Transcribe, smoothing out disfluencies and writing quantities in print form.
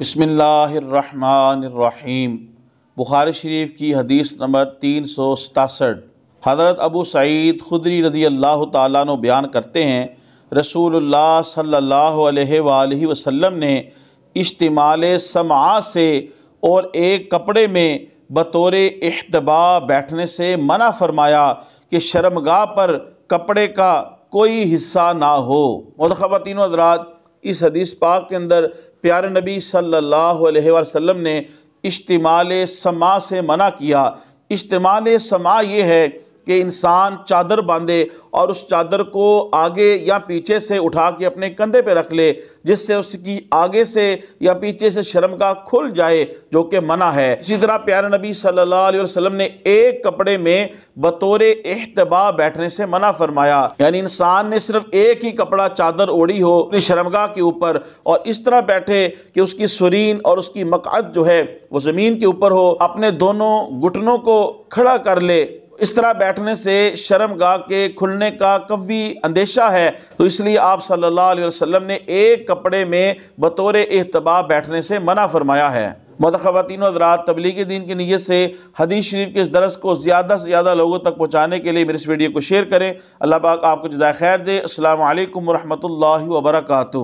بسم اللہ الرحمن الرحیم۔ بخاری شریف کی حدیث نمبر 367۔ حضرت ابو سعید خدری رضی اللہ تعالیٰ عنہ بیان کرتے ہیں، رسول اللہ صلی اللہ علیہ وآلہ وسلم نے اشتمال سمعہ سے اور ایک کپڑے میں بطور احتباء بیٹھنے سے منع فرمایا کہ شرمگاہ پر کپڑے کا کوئی حصہ نہ ہو۔ خواتین و حضرات، اس حدیث پاک کے اندر پیارے نبی صلی اللہ علیہ وسلم نے اشتمال سماع سے منع کیا۔ اشتمال سماع یہ ہے کہ انسان چادر باندھے اور اس چادر کو آگے یا پیچھے سے اٹھا کے اپنے کندھے پہ رکھ لے، جس سے اس کی آگے سے یا پیچھے سے شرمگاہ کھل جائے، جو کہ منع ہے۔ اسی طرح پیارے نبی صلی اللہ علیہ وسلم نے ایک کپڑے میں بطور احتباء بیٹھنے سے منع فرمایا، یعنی انسان نے صرف ایک ہی کپڑا چادر اوڑھی ہو اپنی شرمگاہ کے اوپر اور اس طرح بیٹھے کہ اس کی سرین اور اس کی مقعد جو ہے وہ زمین کے اوپر ہو، اپنے دونوں گھٹنوں کو کھڑا کر لے۔ اس طرح بیٹھنے سے شرمگاہ کے کھلنے کا قوی اندیشہ ہے، تو اس لیے آپ صلی اللہ علیہ وسلم نے ایک کپڑے میں بطور احتباء بیٹھنے سے منع فرمایا ہے۔ خواتین و حضرات، تبلیغ دین کی نیت سے حدیث شریف کے اس درس کو زیادہ سے زیادہ لوگوں تک پہنچانے کے لیے میرے اس ویڈیو کو شیئر کریں۔ اللہ پاک آپ کو جزائے خیر دے۔ السلام علیکم ورحمۃ اللہ وبرکاتہ۔